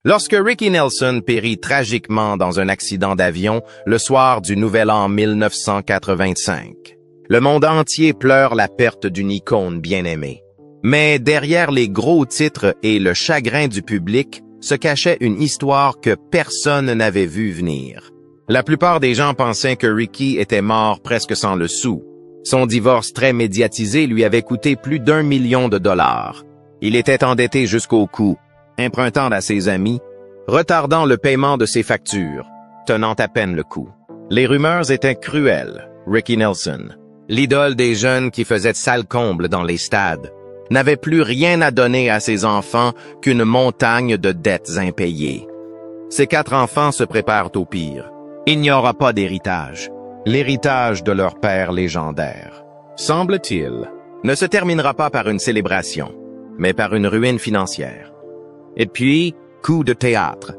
Lorsque Ricky Nelson périt tragiquement dans un accident d'avion le soir du Nouvel An 1985. Le monde entier pleure la perte d'une icône bien-aimée. Mais derrière les gros titres et le chagrin du public se cachait une histoire que personne n'avait vu venir. La plupart des gens pensaient que Ricky était mort presque sans le sou. Son divorce très médiatisé lui avait coûté plus d'1 million de dollars. Il était endetté jusqu'au cou, empruntant à ses amis, retardant le paiement de ses factures, tenant à peine le coup. Les rumeurs étaient cruelles. Ricky Nelson, l'idole des jeunes qui faisait sale comble dans les stades, n'avait plus rien à donner à ses enfants qu'une montagne de dettes impayées. Ses 4 enfants se préparent au pire. Il n'y aura pas d'héritage. L'héritage de leur père légendaire, semble-t-il, ne se terminera pas par une célébration, mais par une ruine financière. Et puis, coup de théâtre.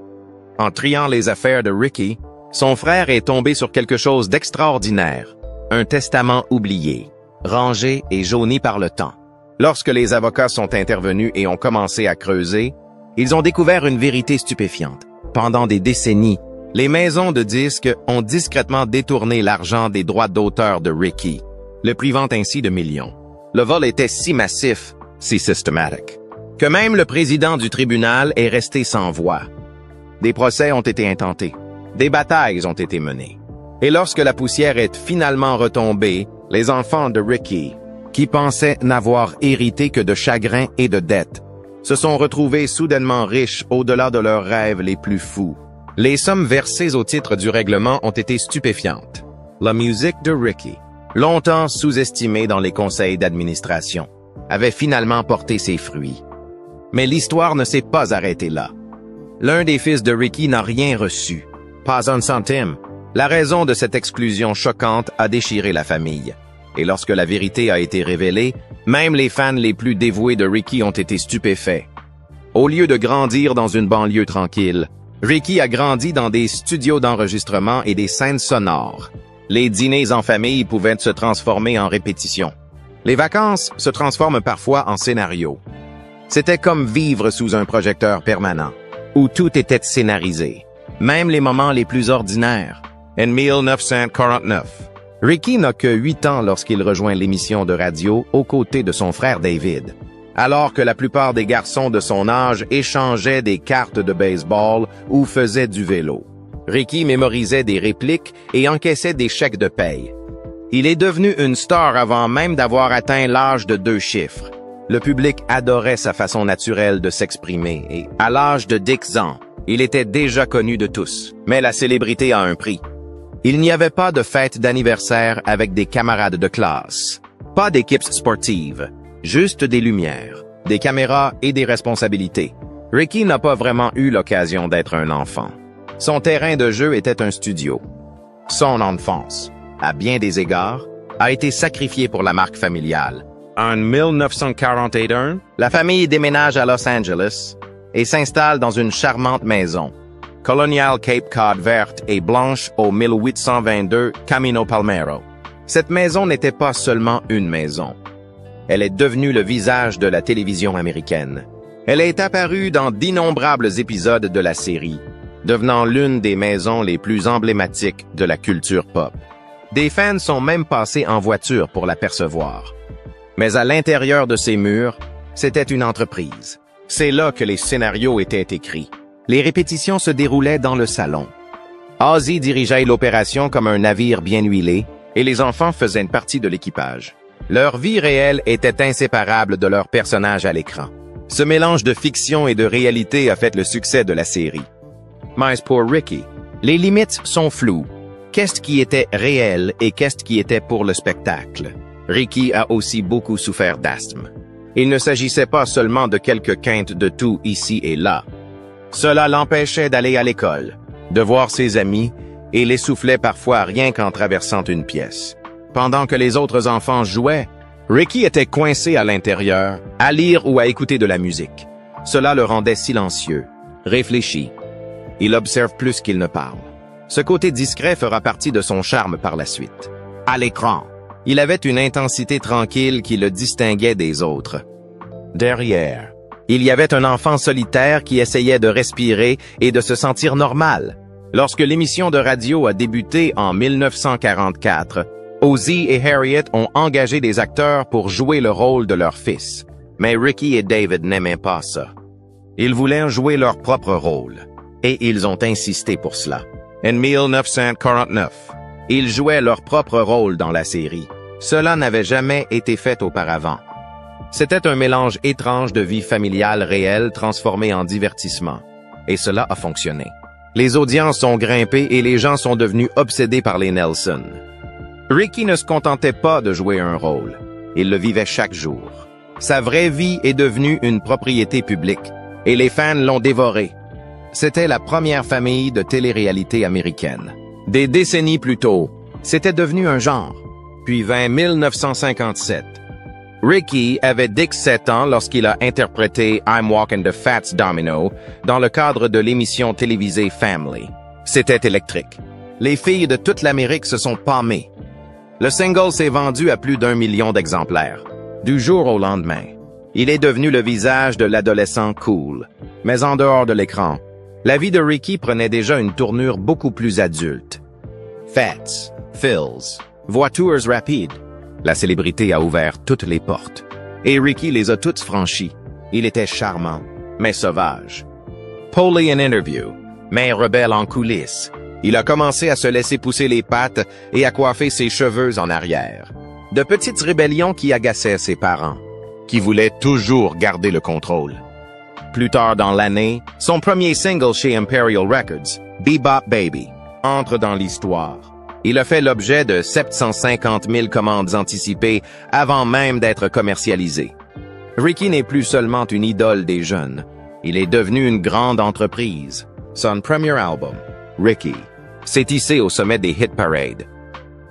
En triant les affaires de Ricky, son frère est tombé sur quelque chose d'extraordinaire, un testament oublié, rangé et jauni par le temps. Lorsque les avocats sont intervenus et ont commencé à creuser, ils ont découvert une vérité stupéfiante. Pendant des décennies, les maisons de disques ont discrètement détourné l'argent des droits d'auteur de Ricky, le privant ainsi de millions. Le vol était si massif, si systématique, que même le président du tribunal est resté sans voix. Des procès ont été intentés, des batailles ont été menées. Et lorsque la poussière est finalement retombée, les enfants de Ricky, qui pensaient n'avoir hérité que de chagrin et de dettes, se sont retrouvés soudainement riches au-delà de leurs rêves les plus fous. Les sommes versées au titre du règlement ont été stupéfiantes. La musique de Ricky, longtemps sous-estimée dans les conseils d'administration, avait finalement porté ses fruits. Mais l'histoire ne s'est pas arrêtée là. L'un des fils de Ricky n'a rien reçu, pas un centime. La raison de cette exclusion choquante a déchiré la famille. Et lorsque la vérité a été révélée, même les fans les plus dévoués de Ricky ont été stupéfaits. Au lieu de grandir dans une banlieue tranquille, Ricky a grandi dans des studios d'enregistrement et des scènes sonores. Les dîners en famille pouvaient se transformer en répétitions. Les vacances se transforment parfois en scénarios. C'était comme vivre sous un projecteur permanent, où tout était scénarisé, même les moments les plus ordinaires. En 1949, Ricky n'a que 8 ans lorsqu'il rejoint l'émission de radio aux côtés de son frère David. Alors que la plupart des garçons de son âge échangeaient des cartes de baseball ou faisaient du vélo, Ricky mémorisait des répliques et encaissait des chèques de paye. Il est devenu une star avant même d'avoir atteint l'âge de 2 chiffres. Le public adorait sa façon naturelle de s'exprimer et, à l'âge de 10 ans, il était déjà connu de tous. Mais la célébrité a un prix. Il n'y avait pas de fête d'anniversaire avec des camarades de classe, pas d'équipes sportives. Juste des lumières, des caméras et des responsabilités. Ricky n'a pas vraiment eu l'occasion d'être un enfant. Son terrain de jeu était un studio. Son enfance, à bien des égards, a été sacrifiée pour la marque familiale. En 1941, la famille déménage à Los Angeles et s'installe dans une charmante maison, Colonial Cape Cod verte et blanche au 1822 Camino Palmero. Cette maison n'était pas seulement une maison. Elle est devenue le visage de la télévision américaine. Elle est apparue dans d'innombrables épisodes de la série, devenant l'une des maisons les plus emblématiques de la culture pop. Des fans sont même passés en voiture pour l'apercevoir. Mais à l'intérieur de ces murs, c'était une entreprise. C'est là que les scénarios étaient écrits. Les répétitions se déroulaient dans le salon. Ozzy dirigeait l'opération comme un navire bien huilé, et les enfants faisaient une partie de l'équipage. Leur vie réelle était inséparable de leur personnage à l'écran. Ce mélange de fiction et de réalité a fait le succès de la série. Mais pour Ricky, les limites sont floues. Qu'est-ce qui était réel et qu'est-ce qui était pour le spectacle? Ricky a aussi beaucoup souffert d'asthme. Il ne s'agissait pas seulement de quelques quintes de tout ici et là. Cela l'empêchait d'aller à l'école, de voir ses amis et l'essoufflait parfois rien qu'en traversant une pièce. Pendant que les autres enfants jouaient, Ricky était coincé à l'intérieur, à lire ou à écouter de la musique. Cela le rendait silencieux, réfléchi. Il observe plus qu'il ne parle. Ce côté discret fera partie de son charme par la suite. À l'écran, il avait une intensité tranquille qui le distinguait des autres. Derrière, Il y avait un enfant solitaire qui essayait de respirer et de se sentir normal. Lorsque l'émission de radio a débuté en 1944, Ozzie et Harriet ont engagé des acteurs pour jouer le rôle de leur fils. Mais Ricky et David n'aimaient pas ça. Ils voulaient jouer leur propre rôle. Et ils ont insisté pour cela. En 1949, ils jouaient leur propre rôle dans la série. Cela n'avait jamais été fait auparavant. C'était un mélange étrange de vie familiale réelle transformée en divertissement. Et cela a fonctionné. Les audiences ont grimpé et les gens sont devenus obsédés par les Nelson. Ricky ne se contentait pas de jouer un rôle. Il le vivait chaque jour. Sa vraie vie est devenue une propriété publique. Et les fans l'ont dévoré. C'était la première famille de télé-réalité américaine. Des décennies plus tôt, c'était devenu un genre. Puis vint 1957. Ricky avait 17 ans lorsqu'il a interprété I'm Walking the Fats Domino dans le cadre de l'émission télévisée Family. C'était électrique. Les filles de toute l'Amérique se sont pâmées. Le single s'est vendu à plus d'1 million d'exemplaires. Du jour au lendemain, il est devenu le visage de l'adolescent cool. Mais en dehors de l'écran, la vie de Ricky prenait déjà une tournure beaucoup plus adulte. Fats, fills, voitures rapides. La célébrité a ouvert toutes les portes. Et Ricky les a toutes franchies. Il était charmant, mais sauvage. Polly in interview, mais rebelle en coulisses. Il a commencé à se laisser pousser les pattes et à coiffer ses cheveux en arrière. De petites rébellions qui agaçaient ses parents, qui voulaient toujours garder le contrôle. Plus tard dans l'année, son premier single chez Imperial Records, Bebop Baby, entre dans l'histoire. Il a fait l'objet de 750 000 commandes anticipées avant même d'être commercialisé. Ricky n'est plus seulement une idole des jeunes. Il est devenu une grande entreprise. Son premier album, Ricky, s'est hissé au sommet des hit parades.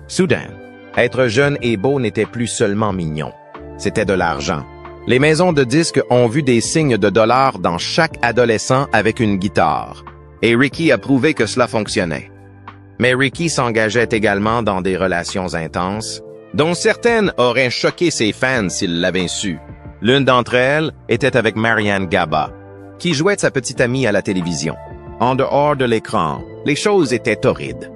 Soudain, être jeune et beau n'était plus seulement mignon. C'était de l'argent. Les maisons de disques ont vu des signes de dollars dans chaque adolescent avec une guitare. Et Ricky a prouvé que cela fonctionnait. Mais Ricky s'engageait également dans des relations intenses, dont certaines auraient choqué ses fans s'ils l'avaient su. L'une d'entre elles était avec Marianne Gaba, qui jouait sa petite amie à la télévision. En dehors de l'écran, les choses étaient horrides.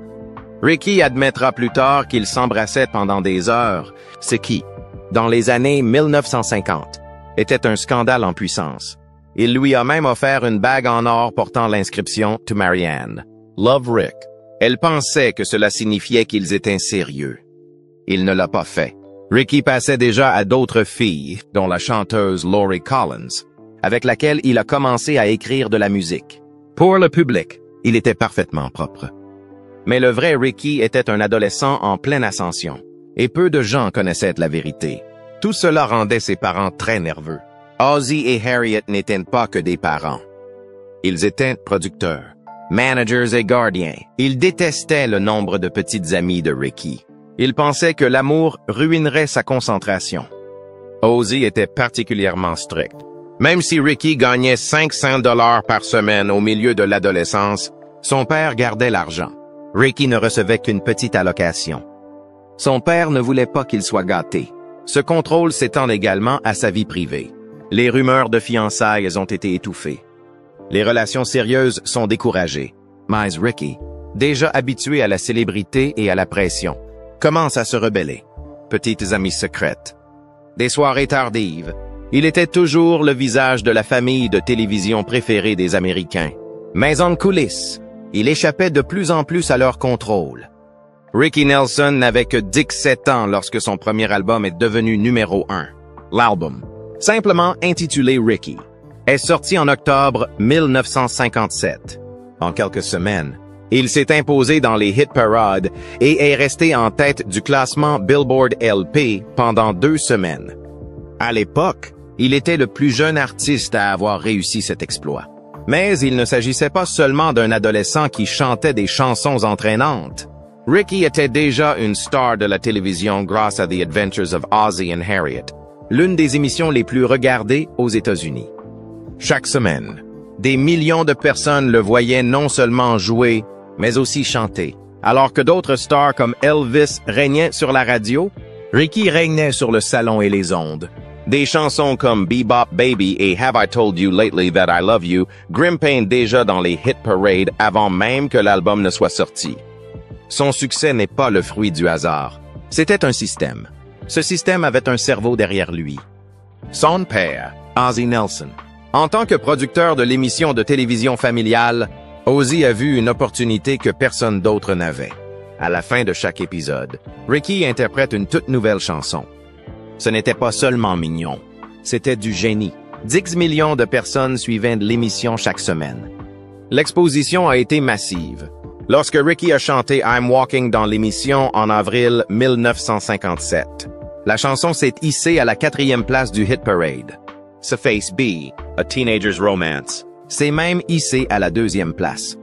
Ricky admettra plus tard qu'ils s'embrassaient pendant des heures, ce qui, dans les années 1950, était un scandale en puissance. Il lui a même offert une bague en or portant l'inscription « To Marianne ». Love Rick. Elle pensait que cela signifiait qu'ils étaient sérieux. Il ne l'a pas fait. Ricky passait déjà à d'autres filles, dont la chanteuse Lori Collins, avec laquelle il a commencé à écrire de la musique. Pour le public, il était parfaitement propre. Mais le vrai Ricky était un adolescent en pleine ascension, et peu de gens connaissaient la vérité. Tout cela rendait ses parents très nerveux. Ozzie et Harriet n'étaient pas que des parents. Ils étaient producteurs, managers et gardiens. Ils détestaient le nombre de petites amies de Ricky. Ils pensaient que l'amour ruinerait sa concentration. Ozzie était particulièrement strict. Même si Ricky gagnait 500 $ par semaine au milieu de l'adolescence, son père gardait l'argent. Ricky ne recevait qu'une petite allocation. Son père ne voulait pas qu'il soit gâté. Ce contrôle s'étend également à sa vie privée. Les rumeurs de fiançailles ont été étouffées. Les relations sérieuses sont découragées. Mais Ricky, déjà habitué à la célébrité et à la pression, commence à se rebeller. Petites amies secrètes. Des soirées tardives. Il était toujours le visage de la famille de télévision préférée des Américains. Mais en coulisses, il échappait de plus en plus à leur contrôle. Ricky Nelson n'avait que 17 ans lorsque son premier album est devenu numéro 1. L'album, simplement intitulé Ricky, est sorti en octobre 1957. En quelques semaines, il s'est imposé dans les hit parades et est resté en tête du classement Billboard LP pendant 2 semaines. À l'époque, il était le plus jeune artiste à avoir réussi cet exploit. Mais il ne s'agissait pas seulement d'un adolescent qui chantait des chansons entraînantes. Ricky était déjà une star de la télévision grâce à The Adventures of Ozzie and Harriet, l'une des émissions les plus regardées aux États-Unis. Chaque semaine, des millions de personnes le voyaient non seulement jouer, mais aussi chanter. Alors que d'autres stars comme Elvis régnaient sur la radio, Ricky régnait sur le salon et les ondes. Des chansons comme Bebop Baby et Have I Told You Lately That I Love You grimpaient déjà dans les hit parades avant même que l'album ne soit sorti. Son succès n'est pas le fruit du hasard. C'était un système. Ce système avait un cerveau derrière lui. Son père, Ozzie Nelson. En tant que producteur de l'émission de télévision familiale, Ozzie a vu une opportunité que personne d'autre n'avait. À la fin de chaque épisode, Ricky interprète une toute nouvelle chanson. Ce n'était pas seulement mignon, c'était du génie. 10 millions de personnes suivaient l'émission chaque semaine. L'exposition a été massive. Lorsque Ricky a chanté I'm Walking dans l'émission en avril 1957, la chanson s'est hissée à la 4e place du hit parade. Face B, A Teenager's Romance, s'est même hissé à la 2e place.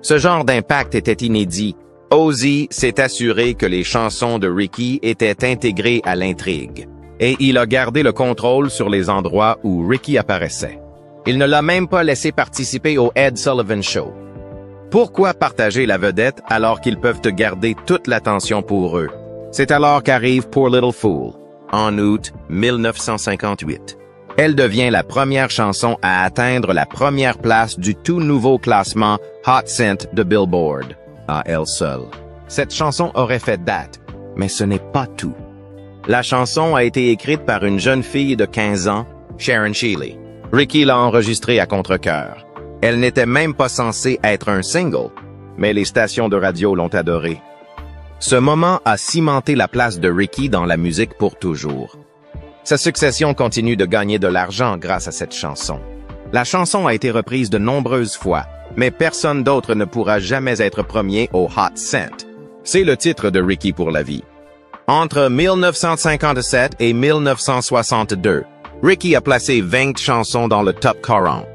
Ce genre d'impact était inédit. Ozzie s'est assuré que les chansons de Ricky étaient intégrées à l'intrigue, et il a gardé le contrôle sur les endroits où Ricky apparaissait. Il ne l'a même pas laissé participer au Ed Sullivan Show. Pourquoi partager la vedette alors qu'ils peuvent te garder toute l'attention pour eux? C'est alors qu'arrive Poor Little Fool, en août 1958. Elle devient la première chanson à atteindre la 1re place du tout nouveau classement Hot 100 de Billboard, à elle seule. Cette chanson aurait fait date, mais ce n'est pas tout. La chanson a été écrite par une jeune fille de 15 ans, Sharon Sheeley. Ricky l'a enregistrée à contre-cœur. Elle n'était même pas censée être un single, mais les stations de radio l'ont adorée. Ce moment a cimenté la place de Ricky dans la musique pour toujours. Sa succession continue de gagner de l'argent grâce à cette chanson. La chanson a été reprise de nombreuses fois, mais personne d'autre ne pourra jamais être premier au Hot 100. C'est le titre de Ricky pour la vie. Entre 1957 et 1962, Ricky a placé 20 chansons dans le top 40.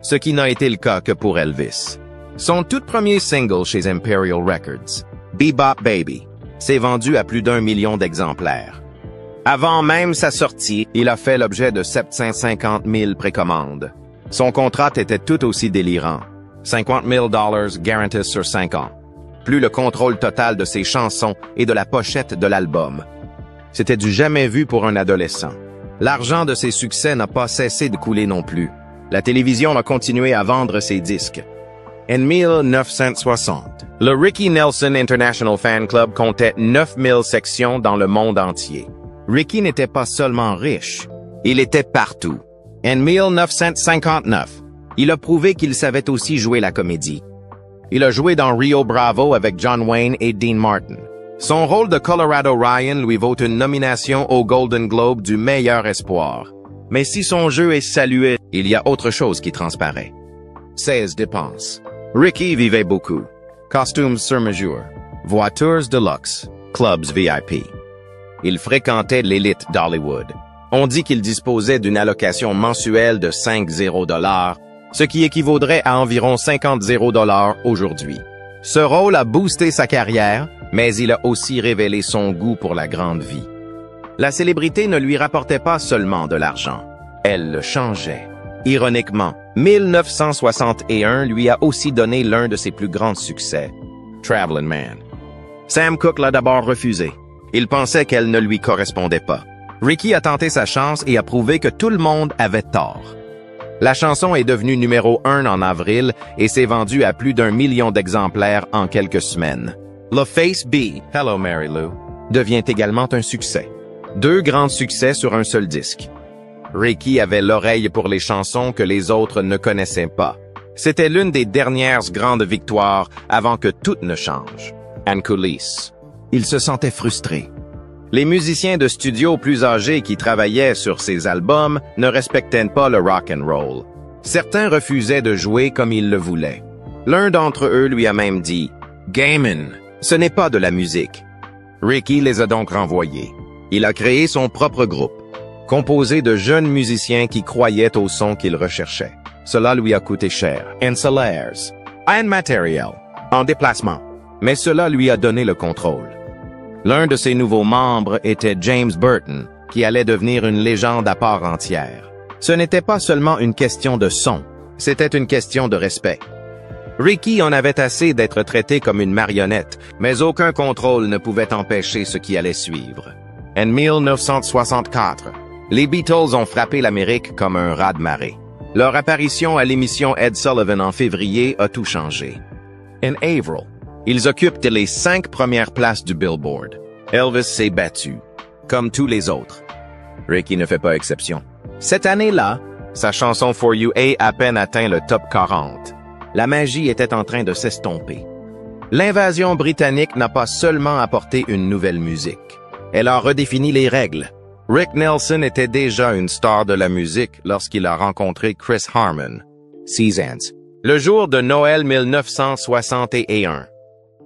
Ce qui n'a été le cas que pour Elvis. Son tout premier single chez Imperial Records, Bebop Baby, s'est vendu à plus d'1 million d'exemplaires. Avant même sa sortie, il a fait l'objet de 750 000 précommandes. Son contrat était tout aussi délirant. $50 000 garantis sur 5 ans. Plus le contrôle total de ses chansons et de la pochette de l'album. C'était du jamais vu pour un adolescent. L'argent de ses succès n'a pas cessé de couler non plus. La télévision a continué à vendre ses disques. En 1960, le Ricky Nelson International Fan Club comptait 9000 sections dans le monde entier. Ricky n'était pas seulement riche, il était partout. En 1959, il a prouvé qu'il savait aussi jouer la comédie. Il a joué dans Rio Bravo avec John Wayne et Dean Martin. Son rôle de Colorado Ryan lui vaut une nomination au Golden Globe du meilleur espoir. Mais si son jeu est salué, il y a autre chose qui transparaît. 16 dépenses. Ricky vivait beaucoup. Costumes sur mesure. Voitures de luxe. Clubs VIP. Il fréquentait l'élite d'Hollywood. On dit qu'il disposait d'une allocation mensuelle de 50 $, ce qui équivaudrait à environ 50 $ aujourd'hui. Ce rôle a boosté sa carrière, mais il a aussi révélé son goût pour la grande vie. La célébrité ne lui rapportait pas seulement de l'argent, elle le changeait. Ironiquement, 1961 lui a aussi donné l'un de ses plus grands succès, Traveling Man. Sam Cooke l'a d'abord refusé. Il pensait qu'elle ne lui correspondait pas. Ricky a tenté sa chance et a prouvé que tout le monde avait tort. La chanson est devenue numéro 1 en avril et s'est vendue à plus d'1 million d'exemplaires en quelques semaines. Le Face B, Hello Mary Lou, devient également un succès. 2 grands succès sur un seul disque. Ricky avait l'oreille pour les chansons que les autres ne connaissaient pas. C'était l'une des dernières grandes victoires avant que tout ne change. En coulisses, il se sentait frustré. Les musiciens de studio plus âgés qui travaillaient sur ses albums ne respectaient pas le rock and roll. Certains refusaient de jouer comme ils le voulaient. L'un d'entre eux lui a même dit « Gamin, ce n'est pas de la musique ». Ricky les a donc renvoyés. Il a créé son propre groupe, composé de jeunes musiciens qui croyaient au son qu'il recherchait. Cela lui a coûté cher, en salaires, en matériel, en déplacement, mais cela lui a donné le contrôle. L'un de ses nouveaux membres était James Burton, qui allait devenir une légende à part entière. Ce n'était pas seulement une question de son, c'était une question de respect. Ricky en avait assez d'être traité comme une marionnette, mais aucun contrôle ne pouvait empêcher ce qui allait suivre. En 1964, Les Beatles ont frappé l'Amérique comme un raz-de-marée. Leur apparition à l'émission Ed Sullivan en février a tout changé. En avril, ils occupent les 5 premières places du Billboard. Elvis s'est battu, comme tous les autres. Ricky ne fait pas exception. Cette année-là, sa chanson For You a à peine atteint le top 40. La magie était en train de s'estomper. L'invasion britannique n'a pas seulement apporté une nouvelle musique. Elle a redéfini les règles. Rick Nelson était déjà une star de la musique lorsqu'il a rencontré Chris Harmon, Seasons, le jour de Noël 1961.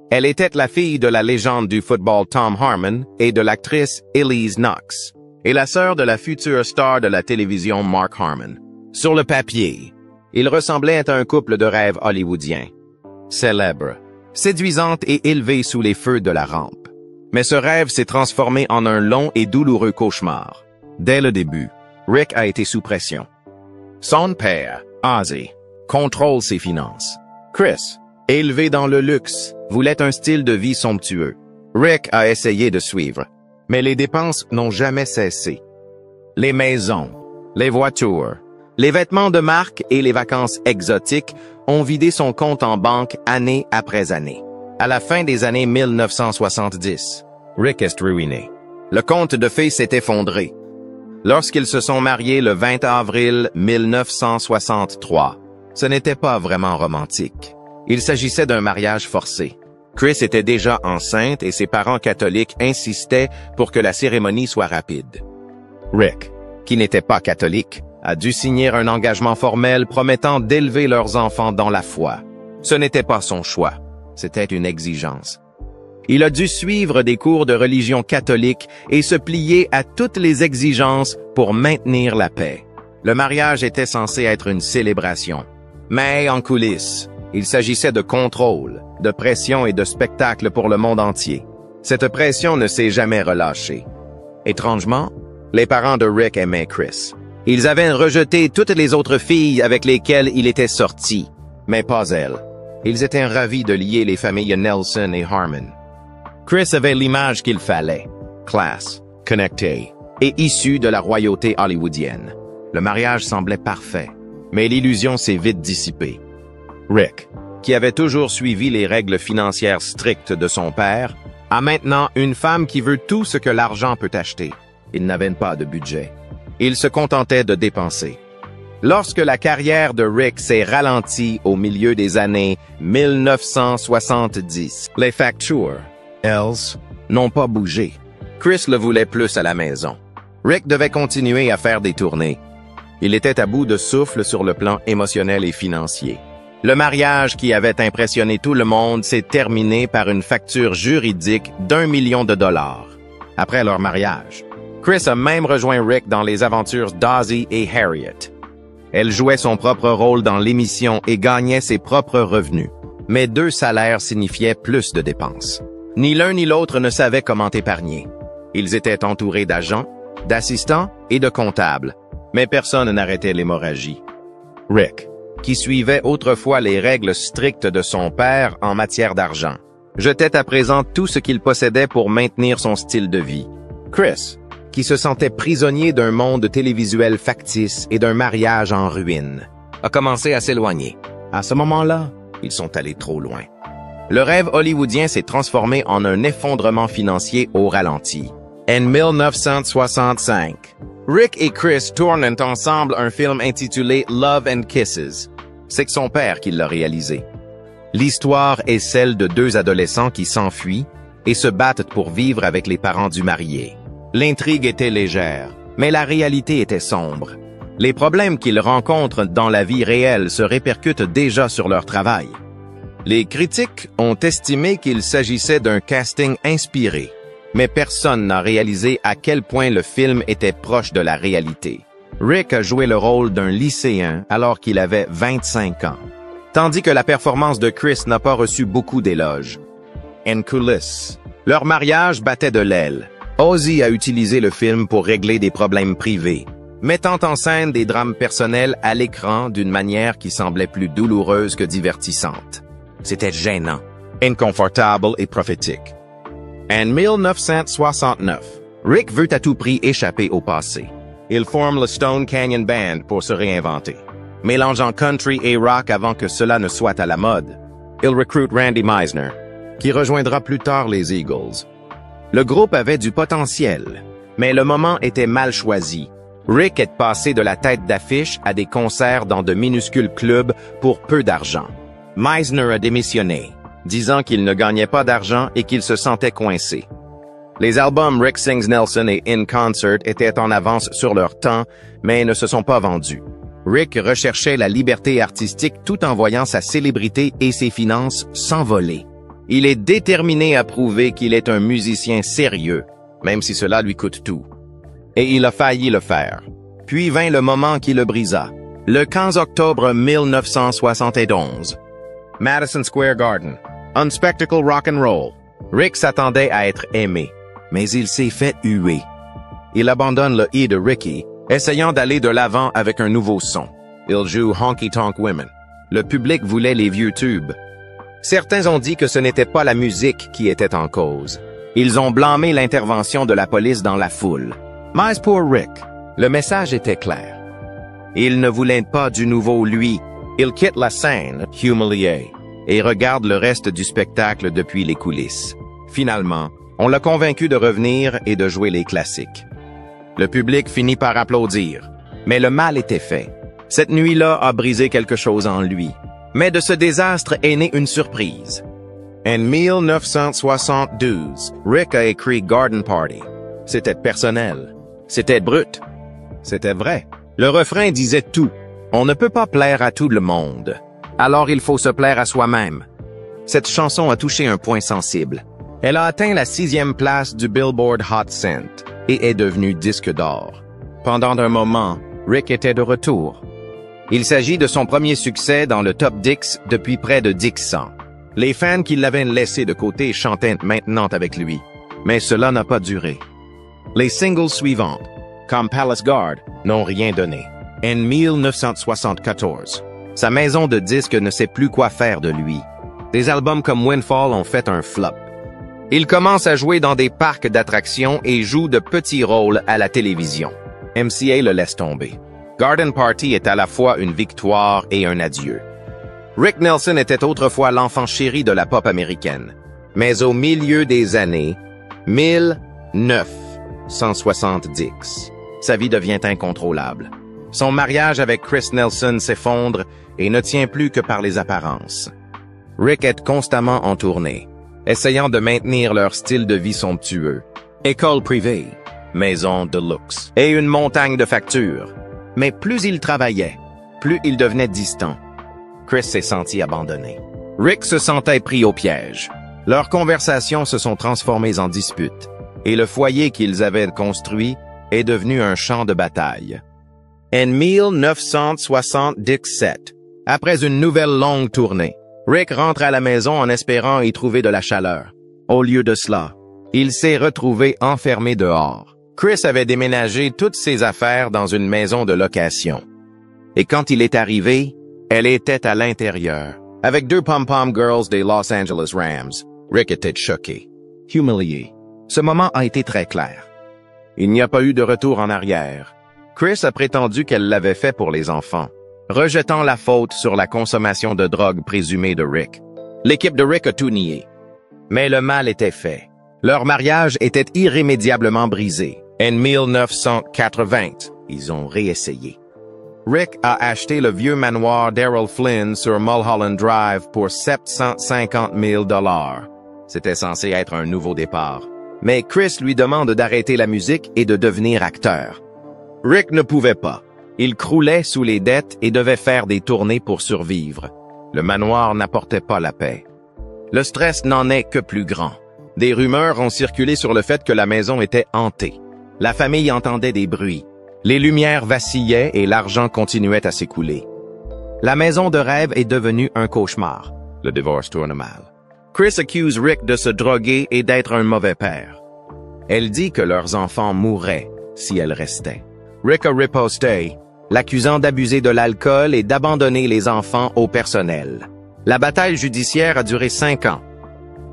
Elle était la fille de la légende du football Tom Harmon et de l'actrice Elise Knox, et la sœur de la future star de la télévision Mark Harmon. Sur le papier, ils ressemblaient à un couple de rêve hollywoodien. Célèbre, séduisante et élevée sous les feux de la rampe. Mais ce rêve s'est transformé en un long et douloureux cauchemar. Dès le début, Rick a été sous pression. Son père, Ozzy, contrôle ses finances. Chris, élevé dans le luxe, voulait un style de vie somptueux. Rick a essayé de suivre, mais les dépenses n'ont jamais cessé. Les maisons, les voitures, les vêtements de marque et les vacances exotiques ont vidé son compte en banque année après année. À la fin des années 1970, Rick est ruiné. Le compte de fées s'est effondré. Lorsqu'ils se sont mariés le 20 avril 1963, ce n'était pas vraiment romantique. Il s'agissait d'un mariage forcé. Chris était déjà enceinte et ses parents catholiques insistaient pour que la cérémonie soit rapide. Rick, qui n'était pas catholique, a dû signer un engagement formel promettant d'élever leurs enfants dans la foi. Ce n'était pas son choix. C'était une exigence. Il a dû suivre des cours de religion catholique et se plier à toutes les exigences pour maintenir la paix. Le mariage était censé être une célébration. Mais en coulisses, il s'agissait de contrôle, de pression et de spectacle pour le monde entier. Cette pression ne s'est jamais relâchée. Étrangement, les parents de Rick aimaient Chris. Ils avaient rejeté toutes les autres filles avec lesquelles il était sorti, mais pas elle. Ils étaient ravis de lier les familles Nelson et Harmon. Chris avait l'image qu'il fallait, classe, connecté, et issu de la royauté hollywoodienne. Le mariage semblait parfait, mais l'illusion s'est vite dissipée. Rick, qui avait toujours suivi les règles financières strictes de son père, a maintenant une femme qui veut tout ce que l'argent peut acheter. Il n'avait pas de budget. Il se contentait de dépenser. Lorsque la carrière de Rick s'est ralentie au milieu des années 1970, les factures, elles, n'ont pas bougé. Chris le voulait plus à la maison. Rick devait continuer à faire des tournées. Il était à bout de souffle sur le plan émotionnel et financier. Le mariage qui avait impressionné tout le monde s'est terminé par une facture juridique d'1 million de dollars. Après leur mariage, Chris a même rejoint Rick dans les aventures d'Ozzy et Harriet. Elle jouait son propre rôle dans l'émission et gagnait ses propres revenus. Mais 2 salaires signifiaient plus de dépenses. Ni l'un ni l'autre ne savait comment épargner. Ils étaient entourés d'agents, d'assistants et de comptables, mais personne n'arrêtait l'hémorragie. Rick, qui suivait autrefois les règles strictes de son père en matière d'argent, jetait à présent tout ce qu'il possédait pour maintenir son style de vie. Chris, qui se sentait prisonnier d'un monde télévisuel factice et d'un mariage en ruine, a commencé à s'éloigner. À ce moment-là, ils sont allés trop loin. Le rêve hollywoodien s'est transformé en un effondrement financier au ralenti. En 1965, Rick et Chris tournent ensemble un film intitulé Love and Kisses. C'est son père qui l'a réalisé. L'histoire est celle de 2 adolescents qui s'enfuient et se battent pour vivre avec les parents du marié. L'intrigue était légère, mais la réalité était sombre. Les problèmes qu'ils rencontrent dans la vie réelle se répercutent déjà sur leur travail. Les critiques ont estimé qu'il s'agissait d'un casting inspiré, mais personne n'a réalisé à quel point le film était proche de la réalité. Rick a joué le rôle d'un lycéen alors qu'il avait 25 ans, tandis que la performance de Chris n'a pas reçu beaucoup d'éloges. En coulisses, leur mariage battait de l'aile. Ozzy a utilisé le film pour régler des problèmes privés, mettant en scène des drames personnels à l'écran d'une manière qui semblait plus douloureuse que divertissante. C'était gênant, inconfortable et prophétique. En 1969, Rick veut à tout prix échapper au passé. Ils forment le Stone Canyon Band pour se réinventer, mélangeant country et rock avant que cela ne soit à la mode. Ils recrutent Randy Meisner, qui rejoindra plus tard les Eagles. Le groupe avait du potentiel, mais le moment était mal choisi. Rick est passé de la tête d'affiche à des concerts dans de minuscules clubs pour peu d'argent. Meisner a démissionné, disant qu'il ne gagnait pas d'argent et qu'il se sentait coincé. Les albums Rick Sings Nelson et In Concert étaient en avance sur leur temps, mais ne se sont pas vendus. Rick recherchait la liberté artistique tout en voyant sa célébrité et ses finances s'envoler. Il est déterminé à prouver qu'il est un musicien sérieux, même si cela lui coûte tout. Et il a failli le faire. Puis vint le moment qui le brisa. Le 15 octobre 1971. Madison Square Garden. Un spectacle rock'n'roll. Rick s'attendait à être aimé, mais il s'est fait huer. Il abandonne le I de Ricky, essayant d'aller de l'avant avec un nouveau son. Il joue Honky Tonk Women. Le public voulait les vieux tubes. Certains ont dit que ce n'était pas la musique qui était en cause. Ils ont blâmé l'intervention de la police dans la foule. Mais pour Rick, le message était clair. Il ne voulait pas du nouveau lui. Il quitte la scène, humilié, et regarde le reste du spectacle depuis les coulisses. Finalement, on l'a convaincu de revenir et de jouer les classiques. Le public finit par applaudir, mais le mal était fait. Cette nuit-là a brisé quelque chose en lui. Mais de ce désastre est née une surprise. En 1972, Rick a écrit Garden Party. C'était personnel. C'était brut. C'était vrai. Le refrain disait tout. On ne peut pas plaire à tout le monde. Alors il faut se plaire à soi-même. Cette chanson a touché un point sensible. Elle a atteint la 6e place du Billboard Hot 100 et est devenue disque d'or. Pendant un moment, Rick était de retour. Il s'agit de son premier succès dans le Top 10 depuis près de 10 ans. Les fans qui l'avaient laissé de côté chantaient maintenant avec lui. Mais cela n'a pas duré. Les singles suivantes, comme Palace Guard, n'ont rien donné. En 1974, sa maison de disques ne sait plus quoi faire de lui. Des albums comme Windfall ont fait un flop. Il commence à jouer dans des parcs d'attractions et joue de petits rôles à la télévision. MCA le laisse tomber. Garden Party est à la fois une victoire et un adieu. Rick Nelson était autrefois l'enfant chéri de la pop américaine. Mais au milieu des années 1970, sa vie devient incontrôlable. Son mariage avec Chris Nelson s'effondre et ne tient plus que par les apparences. Rick est constamment en tournée, essayant de maintenir leur style de vie somptueux. École privée, maison de luxe et une montagne de factures. Mais plus il travaillait, plus il devenait distant. Chris s'est senti abandonné. Rick se sentait pris au piège. Leurs conversations se sont transformées en disputes, et le foyer qu'ils avaient construit est devenu un champ de bataille. En 1977, après une nouvelle longue tournée, Rick rentre à la maison en espérant y trouver de la chaleur. Au lieu de cela, il s'est retrouvé enfermé dehors. Chris avait déménagé toutes ses affaires dans une maison de location. Et quand il est arrivé, elle était à l'intérieur, avec 2 pom-pom girls des Los Angeles Rams. Rick était choqué, humilié. Ce moment a été très clair. Il n'y a pas eu de retour en arrière. Chris a prétendu qu'elle l'avait fait pour les enfants, rejetant la faute sur la consommation de drogue présumée de Rick. L'équipe de Rick a tout nié. Mais le mal était fait. Leur mariage était irrémédiablement brisé. En 1980, ils ont réessayé. Rick a acheté le vieux manoir d'Errol Flynn sur Mulholland Drive pour $750 000. C'était censé être un nouveau départ. Mais Chris lui demande d'arrêter la musique et de devenir acteur. Rick ne pouvait pas. Il croulait sous les dettes et devait faire des tournées pour survivre. Le manoir n'apportait pas la paix. Le stress n'en est que plus grand. Des rumeurs ont circulé sur le fait que la maison était hantée. La famille entendait des bruits. Les lumières vacillaient et l'argent continuait à s'écouler. La maison de rêve est devenue un cauchemar. Le divorce tourne mal. Chris accuse Rick de se droguer et d'être un mauvais père. Elle dit que leurs enfants mourraient si elle restait. Rick a riposté, l'accusant d'abuser de l'alcool et d'abandonner les enfants au personnel. La bataille judiciaire a duré 5 ans.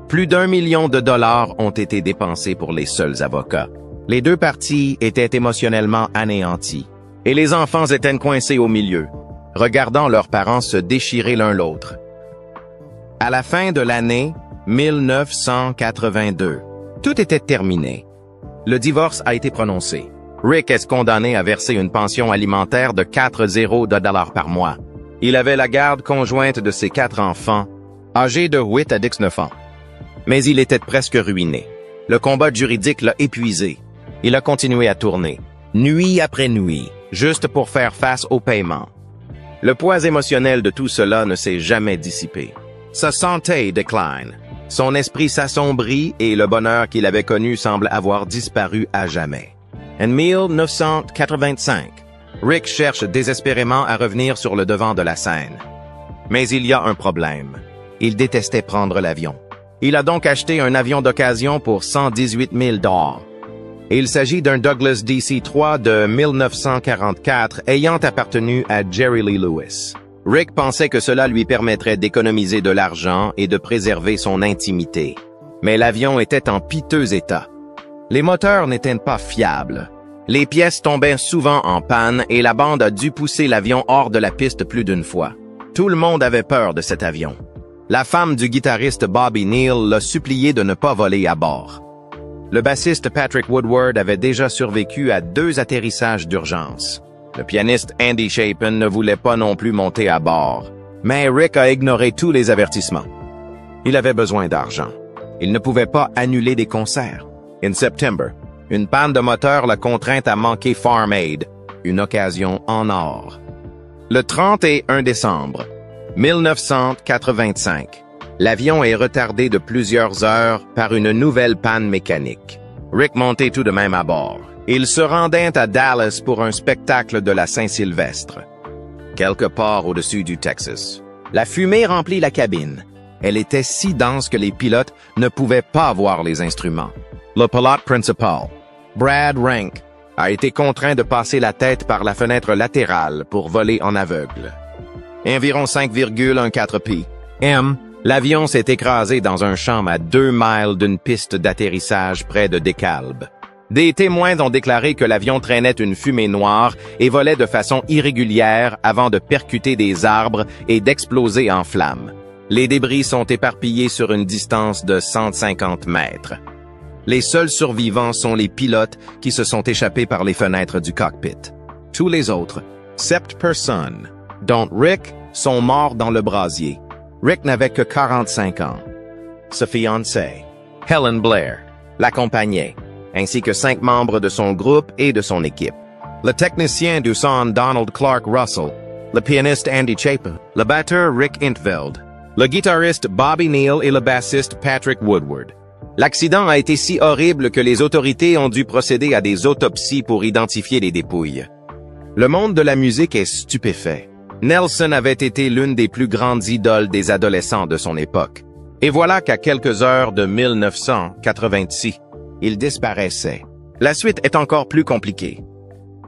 Plus d'1 million de dollars ont été dépensés pour les seuls avocats. Les deux parties étaient émotionnellement anéanties, et les enfants étaient coincés au milieu, regardant leurs parents se déchirer l'un l'autre. À la fin de l'année 1982, tout était terminé. Le divorce a été prononcé. Rick est condamné à verser une pension alimentaire de 4,0 $ par mois. Il avait la garde conjointe de ses 4 enfants, âgés de 8 à 19 ans. Mais il était presque ruiné. Le combat juridique l'a épuisé. Il a continué à tourner, nuit après nuit, juste pour faire face au paiement. Le poids émotionnel de tout cela ne s'est jamais dissipé. Sa santé décline. Son esprit s'assombrit et le bonheur qu'il avait connu semble avoir disparu à jamais. En 1985, Rick cherche désespérément à revenir sur le devant de la scène. Mais il y a un problème. Il détestait prendre l'avion. Il a donc acheté un avion d'occasion pour 118 000 $. Il s'agit d'un Douglas DC-3 de 1944 ayant appartenu à Jerry Lee Lewis. Rick pensait que cela lui permettrait d'économiser de l'argent et de préserver son intimité. Mais l'avion était en piteux état. Les moteurs n'étaient pas fiables. Les pièces tombaient souvent en panne et la bande a dû pousser l'avion hors de la piste plus d'une fois. Tout le monde avait peur de cet avion. La femme du guitariste Bobby Neal l'a supplié de ne pas voler à bord. Le bassiste Patrick Woodward avait déjà survécu à 2 atterrissages d'urgence. Le pianiste Andy Chapin ne voulait pas non plus monter à bord. Mais Rick a ignoré tous les avertissements. Il avait besoin d'argent. Il ne pouvait pas annuler des concerts. En septembre, une panne de moteur l'a contraint à manquer Farm Aid, une occasion en or. Le 31 décembre 1985, l'avion est retardé de plusieurs heures par une nouvelle panne mécanique. Rick montait tout de même à bord. Il se rendait à Dallas pour un spectacle de la Saint-Sylvestre, quelque part au-dessus du Texas. La fumée remplit la cabine. Elle était si dense que les pilotes ne pouvaient pas voir les instruments. Le pilote principal, Brad Rank, a été contraint de passer la tête par la fenêtre latérale pour voler en aveugle. Environ 5,14 p.m., l'avion s'est écrasé dans un champ à 2 miles d'une piste d'atterrissage près de DeKalb. Des témoins ont déclaré que l'avion traînait une fumée noire et volait de façon irrégulière avant de percuter des arbres et d'exploser en flammes. Les débris sont éparpillés sur une distance de 150 mètres. Les seuls survivants sont les pilotes qui se sont échappés par les fenêtres du cockpit. Tous les autres, 7 personnes, dont Rick, sont morts dans le brasier. Rick n'avait que 45 ans. Sa fiancée, Helen Blair, l'accompagnait, ainsi que 5 membres de son groupe et de son équipe. Le technicien du son Donald Clark Russell, le pianiste Andy Chapin, le batteur Rick Intveld, le guitariste Bobby Neal et le bassiste Patrick Woodward. L'accident a été si horrible que les autorités ont dû procéder à des autopsies pour identifier les dépouilles. Le monde de la musique est stupéfait. Nelson avait été l'une des plus grandes idoles des adolescents de son époque. Et voilà qu'à quelques heures de 1986, il disparaissait. La suite est encore plus compliquée.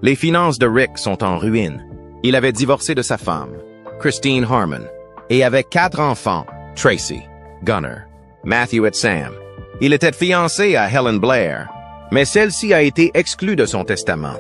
Les finances de Rick sont en ruine. Il avait divorcé de sa femme, Christine Harmon, et avait 4 enfants, Tracy, Gunnar, Matthew et Sam. Il était fiancé à Helen Blair, mais celle-ci a été exclue de son testament.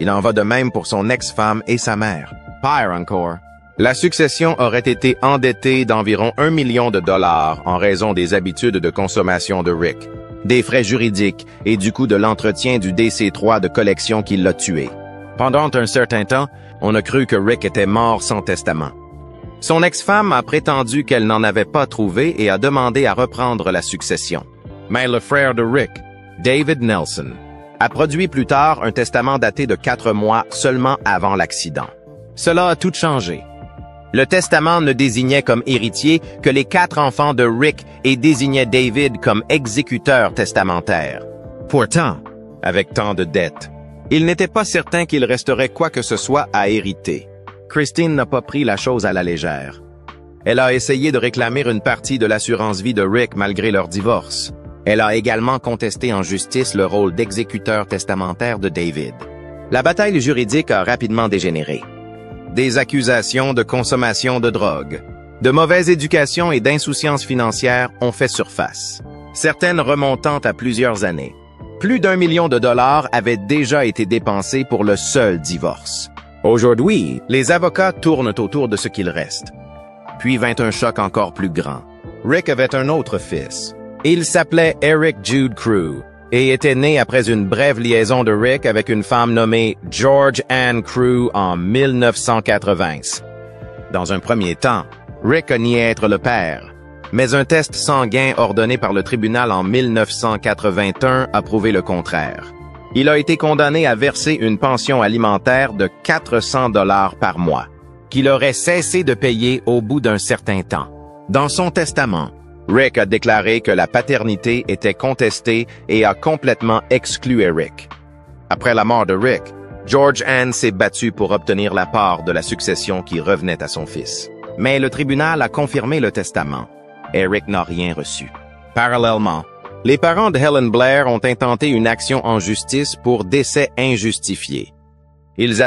Il en va de même pour son ex-femme et sa mère. Pire encore, la succession aurait été endettée d'environ 1 million de dollars en raison des habitudes de consommation de Rick, des frais juridiques et du coût de l'entretien du DC-3 de collection qui l'a tué. Pendant un certain temps, on a cru que Rick était mort sans testament. Son ex-femme a prétendu qu'elle n'en avait pas trouvé et a demandé à reprendre la succession. Mais le frère de Rick, David Nelson, a produit plus tard un testament daté de 4 mois seulement avant l'accident. Cela a tout changé. Le testament ne désignait comme héritier que les 4 enfants de Rick et désignait David comme exécuteur testamentaire. Pourtant, avec tant de dettes, il n'était pas certain qu'il resterait quoi que ce soit à hériter. Christine n'a pas pris la chose à la légère. Elle a essayé de réclamer une partie de l'assurance vie de Rick malgré leur divorce. Elle a également contesté en justice le rôle d'exécuteur testamentaire de David. La bataille juridique a rapidement dégénéré. Des accusations de consommation de drogue, de mauvaise éducation et d'insouciance financière ont fait surface, certaines remontant à plusieurs années. Plus d'1 million de dollars avaient déjà été dépensés pour le seul divorce. Aujourd'hui, les avocats tournent autour de ce qu'il reste. Puis vint un choc encore plus grand. Rick avait un autre fils. Il s'appelait Eric Jude Crew et était né après une brève liaison de Rick avec une femme nommée George Ann Crew en 1980. Dans un premier temps, Rick a nié être le père, mais un test sanguin ordonné par le tribunal en 1981 a prouvé le contraire. Il a été condamné à verser une pension alimentaire de 400 $ par mois, qu'il aurait cessé de payer au bout d'un certain temps. Dans son testament, Rick a déclaré que la paternité était contestée et a complètement exclu Eric. Après la mort de Rick, George Ann s'est battu pour obtenir la part de la succession qui revenait à son fils. Mais le tribunal a confirmé le testament. Eric n'a rien reçu. Parallèlement, les parents de Helen Blair ont intenté une action en justice pour décès injustifié. Ils